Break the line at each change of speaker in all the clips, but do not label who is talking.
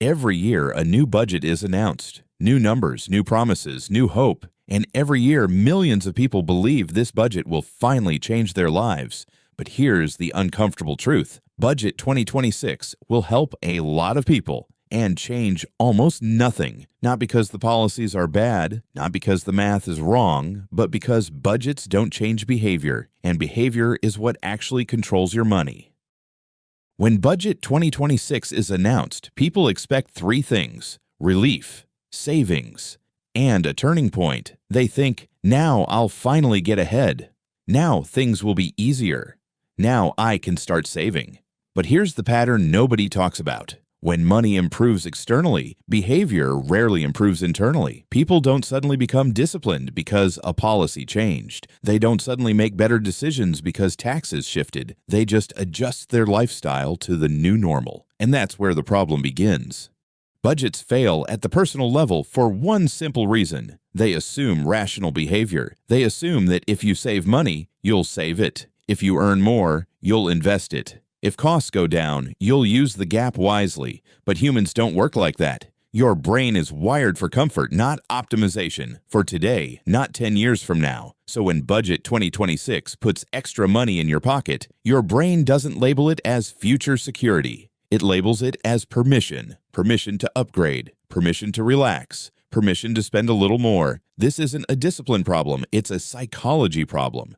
Every year, a new budget is announced. New numbers, new promises, new hope. And every year, millions of people believe this budget will finally change their lives. But here's the uncomfortable truth. Budget 2026 will help a lot of people and change almost nothing. Not because the policies are bad, not because the math is wrong, but because budgets don't change behavior, and behavior is what actually controls your money. When Budget 2026 is announced, people expect three things: relief, savings, and a turning point. They think, now I'll finally get ahead. Now things will be easier. Now I can start saving. But here's the pattern nobody talks about. When money improves externally, behavior rarely improves internally. People don't suddenly become disciplined because a policy changed. They don't suddenly make better decisions because taxes shifted. They just adjust their lifestyle to the new normal. And that's where the problem begins. Budgets fail at the personal level for one simple reason. They assume rational behavior. They assume that if you save money, you'll save it. If you earn more, you'll invest it. If costs go down, you'll use the gap wisely. But humans don't work like that. Your brain is wired for comfort, not optimization. For today, not 10 years from now. So when Budget 2026 puts extra money in your pocket, your brain doesn't label it as future security. It labels it as permission. Permission to upgrade. Permission to relax. Permission to spend a little more. This isn't a discipline problem, it's a psychology problem.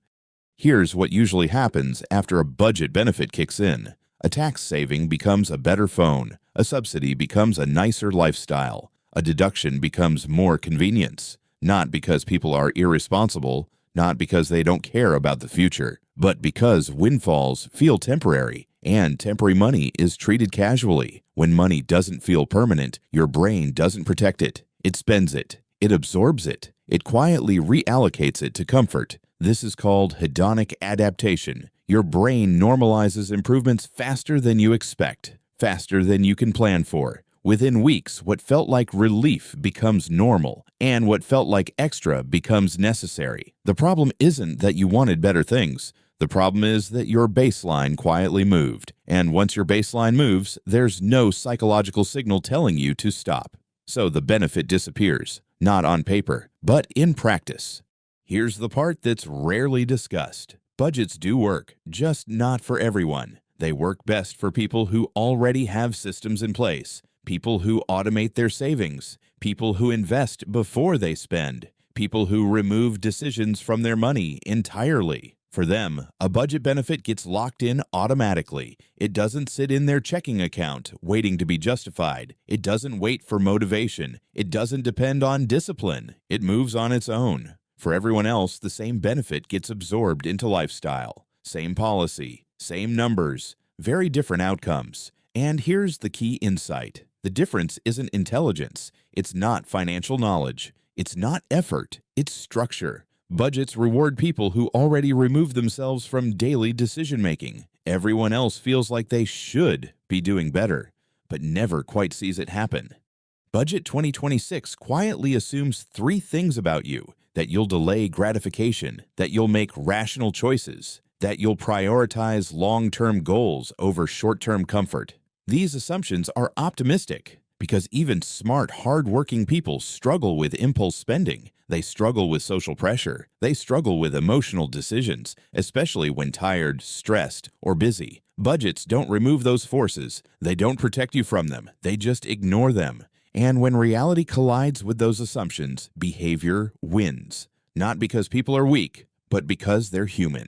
Here's what usually happens after a budget benefit kicks in. A tax saving becomes a better phone. A subsidy becomes a nicer lifestyle. A deduction becomes more convenience. Not because people are irresponsible, not because they don't care about the future, but because windfalls feel temporary, and temporary money is treated casually. When money doesn't feel permanent, your brain doesn't protect it. It spends it. It absorbs it. It quietly reallocates it to comfort. This is called hedonic adaptation. Your brain normalizes improvements faster than you expect, faster than you can plan for. Within weeks, what felt like relief becomes normal, and what felt like extra becomes necessary. The problem isn't that you wanted better things. The problem is that your baseline quietly moved. And once your baseline moves, there's no psychological signal telling you to stop. So the benefit disappears, not on paper, but in practice. Here's the part that's rarely discussed. Budgets do work, just not for everyone. They work best for people who already have systems in place, people who automate their savings, people who invest before they spend, people who remove decisions from their money entirely. For them, a budget benefit gets locked in automatically. It doesn't sit in their checking account, waiting to be justified. It doesn't wait for motivation. It doesn't depend on discipline. It moves on its own. For everyone else, the same benefit gets absorbed into lifestyle. Same policy, same numbers, very different outcomes. And here's the key insight. The difference isn't intelligence. It's not financial knowledge. It's not effort. It's structure. Budgets reward people who already remove themselves from daily decision-making. Everyone else feels like they should be doing better, but never quite sees it happen. Budget 2026 quietly assumes three things about you: that you'll delay gratification, that you'll make rational choices, that you'll prioritize long-term goals over short-term comfort. These assumptions are optimistic because even smart, hard-working people struggle with impulse spending. They struggle with social pressure. They struggle with emotional decisions, especially when tired, stressed, or busy. Budgets don't remove those forces. They don't protect you from them. They just ignore them. And when reality collides with those assumptions, behavior wins. Not because people are weak, but because they're human.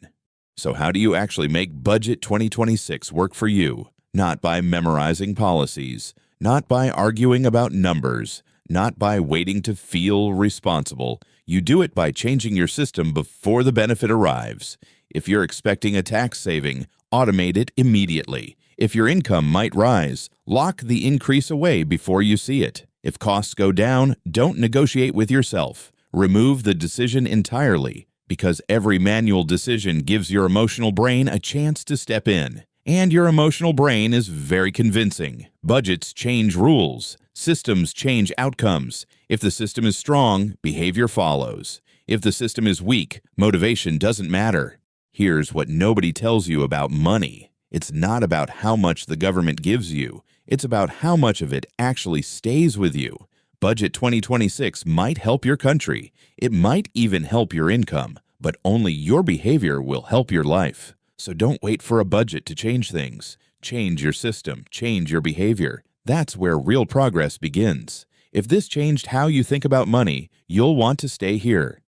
So how do you actually make Budget 2026 work for you? Not by memorizing policies, not by arguing about numbers, not by waiting to feel responsible. You do it by changing your system before the benefit arrives. If you're expecting a tax saving, automate it immediately. If your income might rise, lock the increase away before you see it. If costs go down, don't negotiate with yourself. Remove the decision entirely, because every manual decision gives your emotional brain a chance to step in. And your emotional brain is very convincing. Budgets change rules. Systems change outcomes. If the system is strong, behavior follows. If the system is weak, motivation doesn't matter. Here's what nobody tells you about money. It's not about how much the government gives you. It's about how much of it actually stays with you. Budget 2026 might help your country. It might even help your income, but only your behavior will help your life. So don't wait for a budget to change things. Change your system, change your behavior. That's where real progress begins. If this changed how you think about money, you'll want to stay here.